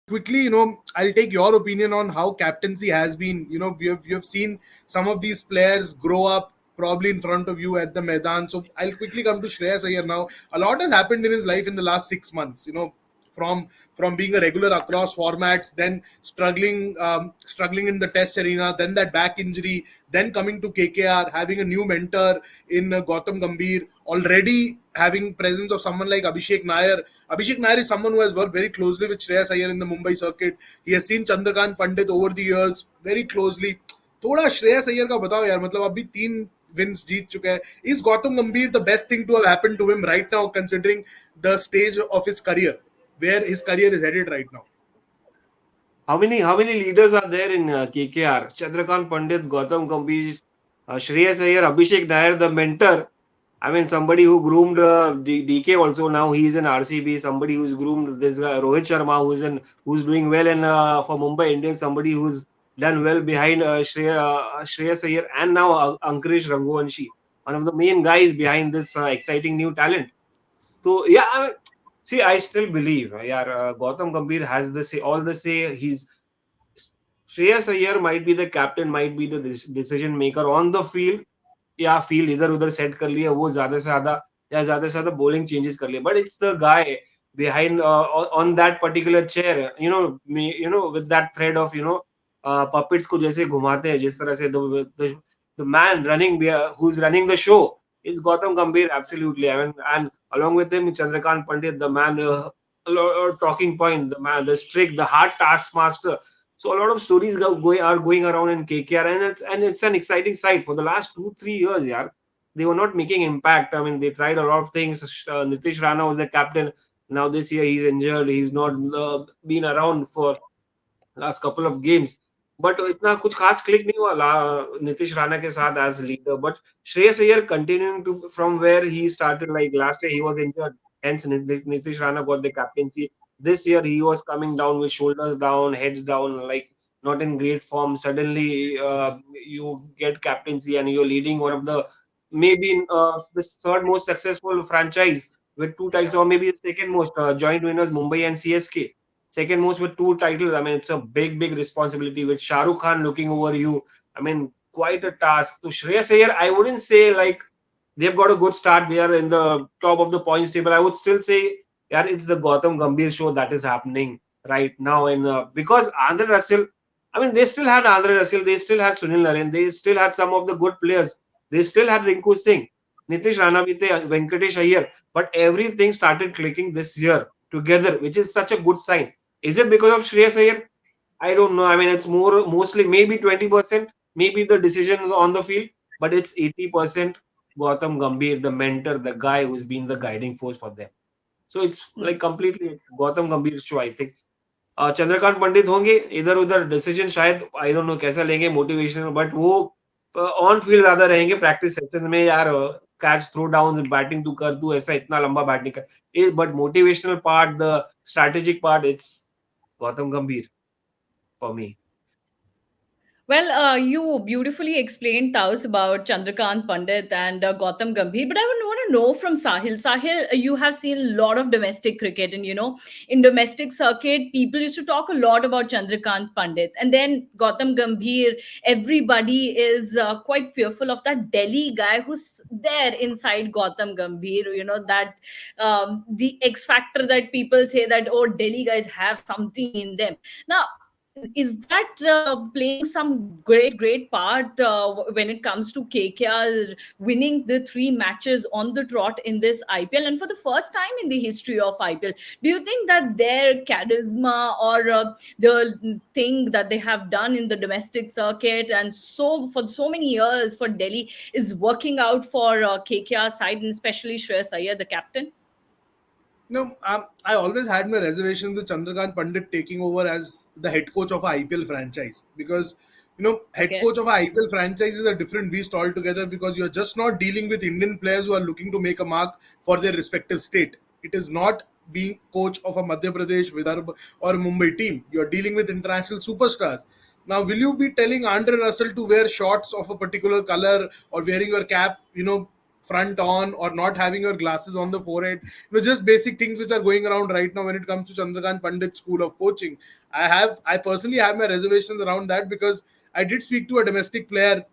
quickly, I'll take your opinion on how captaincy has been. You have seen some of these players grow up probably in front of you at the Maidan. So I'll quickly come to Shreyas Iyer now. A lot has happened in his life in the last 6 months. From being a regular across formats, then struggling in the Test arena, then that back injury, then coming to KKR, having a new mentor in Gautam Gambhir, already having presence of someone like Abhishek Nair. Abhishek Nair is someone who has worked very closely with Shreyas Iyer in the Mumbai circuit. He has seen Chandrakant Pandit over the years very closely. थोड़ा श्रेयस अय्यर का बताओ यार, मतलब अभी 3 wins जीत चुका है. Is Gautam Gambhir the best thing to have happened to him right now, considering the stage of his career, where his career is headed right now? How many leaders are there in KKR? Chandrakant Pandit, Gautam Gambhir, Shreyas Iyer, Abhishek Nair, the mentor. I mean, somebody who groomed DK also. Now he's in RCB. Somebody who's groomed this guy Rohit Sharma, who's doing well in for Mumbai Indians. Somebody who's done well behind Shreyas Iyer, and now Ankuresh Ranghuvanshi, one of the main guys behind this exciting new talent. So yeah, see, I still believe, yeah, Gautam Gambhir has the say, all the say. Shreyas Iyer might be the captain, might be the decision maker on the field. या field इधर उधर set कर लिया, वो ज्यादा से ज्यादा या ज्यादा से ज्यादा बॉलिंग चेंजेस कर लिया, but it's the guy behind on that particular chair, with that thread of puppets को जैसे घुमाते हैं, जिस तरह से the man running there, who's running the show is Gautam Gambhir, absolutely. I mean, and along with him Chandrakant Pandit, the man, talking point, the man, the strict, the hard taskmaster. So a lot of stories are going around in KKR, and it's an exciting sight. For the last 2-3 years, yeah, they were not making impact. I mean, they tried a lot of things. Nitish Rana was the captain. Now this year he's injured. He's not been around for last couple of games. But इतना कुछ खास click नहीं हुआ Nitish Rana के साथ as leader. But Shreyas Iyer continuing to from where he started. Like last year he was injured, hence Nitish Rana got the captaincy. This year he was coming down with shoulders down, heads down, like not in great form. Suddenly you get captaincy and you're leading one of the maybe the third most successful franchise with 2 titles, or maybe the second most joint winners, Mumbai and CSK. Second most with 2 titles. I mean, it's a big responsibility with Shah Rukh Khan looking over you. I mean, quite a task. So Shreyas Iyer, I wouldn't say like they've got a good start. They are in the top of the points table. I would still say, yeah, it's the Gautam Gambhir show that is happening right now. And because Andre Russell, I mean, they still had Andre Russell, they still had Sunil Narine, they still had some of the good players. They still had Rinku Singh, Nitish Rana, Venkatesh Iyer, but everything started clicking this year together, which is such a good sign. Is it because of Shreyas Iyer? I don't know. I mean, it's mostly maybe 20%, maybe the decisions on the field, but it's 80% Gautam Gambhir, the mentor, the guy who's been the guiding force for them. So it's like completely Gautam Gambhir show, I think. Chandrakant Pandit होंगे इधर उधर decision शायद I don't know कैसा लेंगे motivational, but वो on field ज्यादा रहेंगे. Practice session में यार कैच थ्रो डाउन बैटिंग तू कर, तू ऐसा इतना लंबा बैटिंग कर, but motivational part, the strategic part, it's Gautam Gambhir for me. Well, you beautifully explained, Taus, about Chandrakant Pandit and Gautam Gambhir. But I would want to know from Sahil. Sahil, you have seen a lot of domestic cricket, and in domestic circuit, people used to talk a lot about Chandrakant Pandit, and then Gautam Gambhir. Everybody is quite fearful of that Delhi guy who's there inside Gautam Gambhir. That the X factor that people say that, oh, Delhi guys have something in them. Now, is that playing some great part when it comes to KKR winning the 3 matches on the trot in this IPL, and for the first time in the history of IPL? Do you think that their charisma or the thing that they have done in the domestic circuit and so for so many years for Delhi is working out for KKR side, and especially Shreyas Iyer, the captain? No, I always had my reservations with Chandrakant Pandit taking over as the head coach of a IPL franchise, because head Okay. coach of a IPL franchise is a different beast altogether, because you're just not dealing with Indian players who are looking to make a mark for their respective state. It is not being coach of a Madhya Pradesh, Vidarbha or Mumbai team. You're dealing with international superstars. Now, will you be telling Andre Russell to wear shorts of a particular color or wearing your cap, front on or not having your glasses on the forehead. Just basic things which are going around right now when it comes to Chandrakant Pandit's school of coaching. I personally have my reservations around that, because I did speak to a domestic player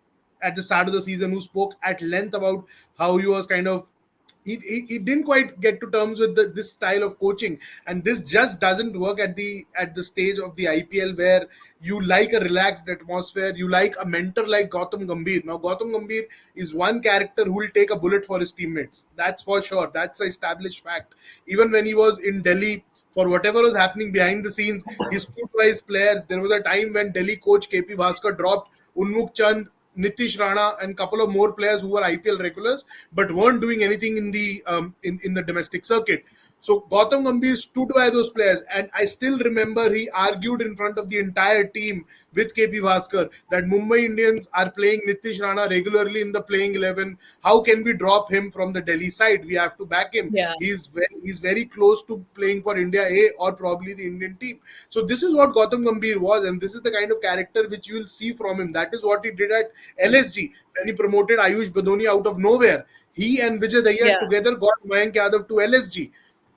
at the start of the season who spoke at length about how he was kind of he didn't quite get to terms with this style of coaching, and this just doesn't work at the stage of the IPL where you like a relaxed atmosphere, you like a mentor like Gautam Gambhir. Now Gautam Gambhir is one character who will take a bullet for his teammates, that's for sure, that's an established fact. Even when he was in Delhi, for whatever was happening behind the scenes, he stood by his players. There was a time when Delhi coach KP Bhaskar dropped Unmukh Chand, Nitish Rana, and couple of more players who were IPL regulars but weren't doing anything in the in the domestic circuit. So Gautam Gambhir stood by those players, and I still remember he argued in front of the entire team with KP Bhaskar that Mumbai Indians are playing Nitish Rana regularly in the playing 11. How can we drop him from the Delhi side? We have to back him. Yeah. He's very close to playing for India A or probably the Indian team. So this is what Gautam Gambhir was, and this is the kind of character which you will see from him. That is what he did at LSG when he promoted Ayush Badoni out of nowhere. He and Vijay Dayya Yeah. together got Mayank Yadav to LSG.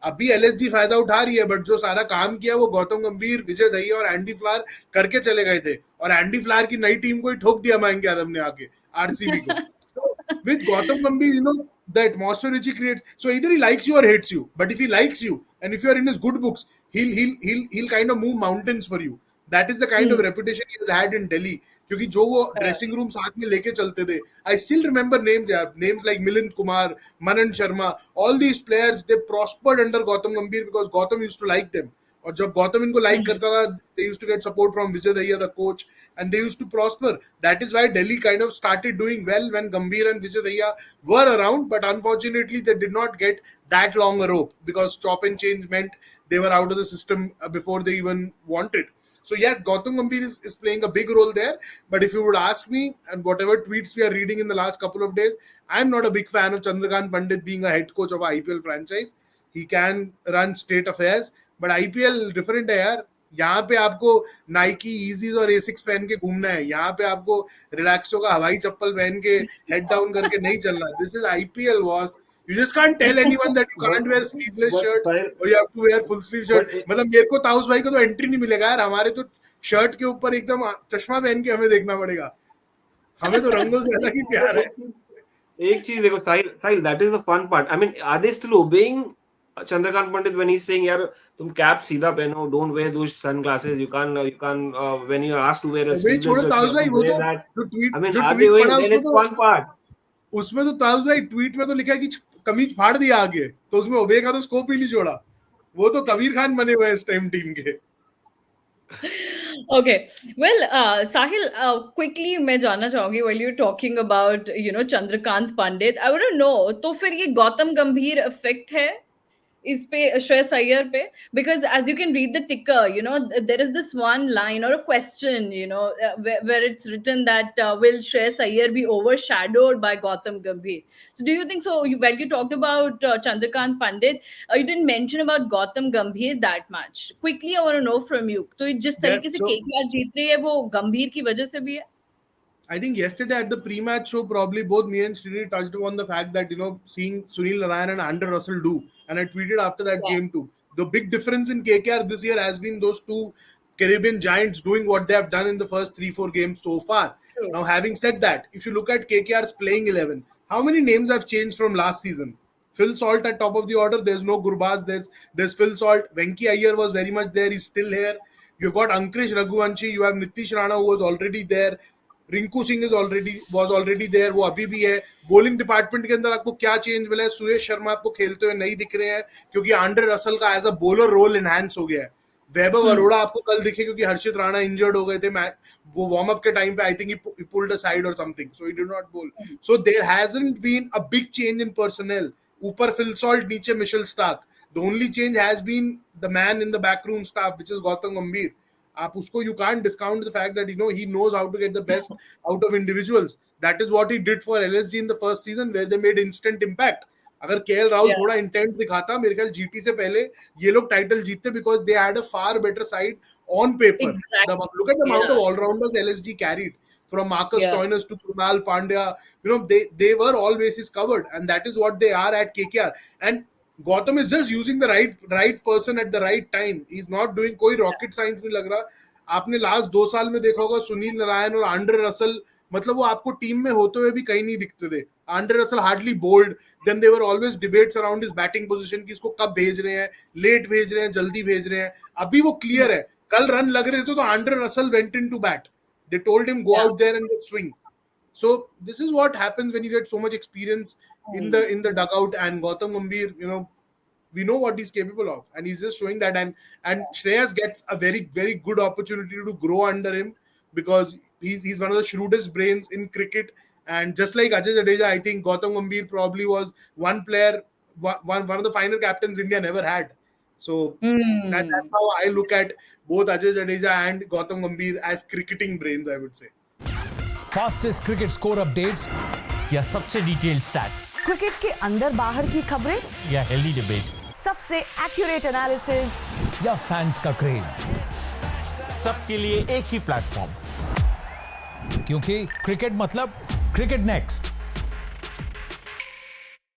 अभी LSG फायदा उठा रही है, but जो सारा काम किया वो गौतम गंभीर, विजय दहिया और एंडी फ्लार करके चले गए थे, और एंडी फ्लार की नई टीम को ही ठोक दिया मयंक यादव ने आके, आरसीबी को. So, with Gautam Gambhir, the atmosphere which he creates. So either he likes you or hates you. But if he likes you and if you are in his good books, he'll kind of move mountains for you. That is the kind of reputation he has had in Delhi. क्योंकि जो वो dressing room साथ में लेके चलते थे, I still remember names यार, names like Milind Kumar, Manan Sharma, all these players they prospered under Gautam Gambhir because Gautam used to like them. और जब गौतम इनको लाइक करता था, they used to get support from Vijay Dahiya the coach, and they used to prosper. That is why Delhi kind of started doing well when Gambhir and Vijay Dayya were around, but unfortunately they did not get that long a rope because chop and change meant they were out of the system before they even wanted. So yes, Gautam Gambhir is playing a big role there. But if you would ask me, and whatever tweets we are reading in the last couple of days, I'm not a big fan of Chandrakant Pandit being a head coach of a IPL franchise. He can run state affairs, but IPL different है यार. यहाँ पे आपको Nike eases और Asics पहन के घूमना है, यहाँ पे आपको रिलैक्सो का हवाई चप्पल पहन के हेड डाउन करके नहीं चलना. This is IPL boss. You just can't tell anyone that you can't wear sleeveless shirts or you have to wear full sleeve shirt. मतलब मेरे को ताउस भाई को तो एंट्री नहीं मिलेगा यार. हमारे तो शर्ट के ऊपर एकदम चश्मा पहन के हमें देखना पड़ेगा. हमें तो रंगों से अलग ही प्यार है. एक चीज देखो साहिल, that is the fun part. I mean, are they still obeying Chandrakant Pandit when he's saying, यार तुम कैप सीधा पहनो, don't wear those sunglasses, you can't when you are asked to wear a sleeveless shirt, taus भाई वो तो that. जो tweet I mean, जो are they tweet going? पढ़ा Then it's fun part. उसमें तो ताउस भाई ट्वीट में तो लिखा है कि कमीज फाड़ दिया आगे, तो उसमें ओबे का तो स्कोप ही नहीं छोड़ा. वो तो कबीर खान बने हुए हैं इस टाइम टीम के. Okay. Well, Sahil, quickly मैं जानना चाहूंगी while you're talking about, Chandrakant Pandit, I want to know, तो फिर ये गौतम गंभीर effect है इस पे, श्रेयस अय्यर पे? Because as you can read the ticker, there is this one line or a question, where it's written that will Shreyas Iyer be overshadowed by Gautam Gambhir? So do you think so? When you talked about Chandrakant Pandit, you didn't mention about Gautam Gambhir that much. Quickly, I want to know from you. तो जिस तरीके से KKR जीत रही है वो गंभीर की वजह से भी है? I think yesterday at the pre-match show, probably both me and Srini touched upon the fact that, seeing Sunil Narayan and Andre Russell do, and I tweeted after that game too. The big difference in KKR this year has been those two Caribbean giants doing what they have done in the first 3-4 games so far. True. Now, having said that, if you look at KKR's playing 11, how many names have changed from last season? Phil Salt at top of the order. There's no Gurbaz. There's Phil Salt. Venki Iyer was very much there. He's still here. You've got Ankush Raghuvanshi. You have Nitish Rana who was already there. Rinku Singh was already there, वो अभी भी है. Bowling department के अंदर आपको क्या change मिला है? सुयश शर्मा आपको खेलते हुए नहीं दिख रहे हैं क्योंकि आंड्रे रसल का as a bowler role enhance हो गया है. वैभव अरोड़ा आपको कल दिखे क्योंकि हर्षित राणा इंजर्ड हो गए थे. वो वार्म अप के टाइम पे I think he pulled a side और something, so he did not bowl. So there hasn't been a big change in personnel. ऊपर फिल सॉल्ट, नीचे Mitchell Starc. The only change has been the man in the backroom staff which is Gautam Gambhir. आप उसको you can't discount the fact that he knows how to get the best out of individuals. That is what he did for LSG in the first season where they made instant impact. अगर KL Rahul थोड़ा intent दिखाता, मेरे ख्याल GT से पहले ये लोग title जीतते because they had a far better side on paper. Exactly. Look at the amount of all-rounders LSG carried. from Marcus Yeah. Stoinis to Krunal Pandya. They were all bases covered, and that is what they are at KKR. And Gautam is just using the right person at the right time. He's not doing कोई rocket science नहीं लग रहा. आपने last 2 साल में देखा होगा सुनील नारायण और आंड्रे रसल, मतलब वो आपको टीम में होते हुए भी कहीं नहीं दिखते थे. Andre Russell hardly bowled. Then there were always debates around his batting position कि इसको कब भेज रहे हैं, लेट भेज रहे हैं, जल्दी भेज रहे हैं. अभी वो क्लियर है. कल रन लग रहे थे तो Andre Russell went into bat. They told him go out there and just swing. So this is what happens when you get so much experience in the dugout. And Gautam Gambhir, we know what he's capable of, and he's just showing that. And Shreyas gets a very, very good opportunity to grow under him, because he's one of the shrewdest brains in cricket. And just like Ajay Jadeja, I think Gautam Gambhir probably was one player, one of the finer captains India never had. So that's how I look at both Ajay Jadeja and Gautam Gambhir as cricketing brains, I would say. Fastest cricket score updates या सबसे detailed stats, cricket के अंदर बाहर की खबरें या healthy debates, सबसे accurate analysis या फैंस का क्रेज, सबके लिए एक ही प्लेटफॉर्म, क्योंकि क्रिकेट मतलब क्रिकेट नेक्स्ट.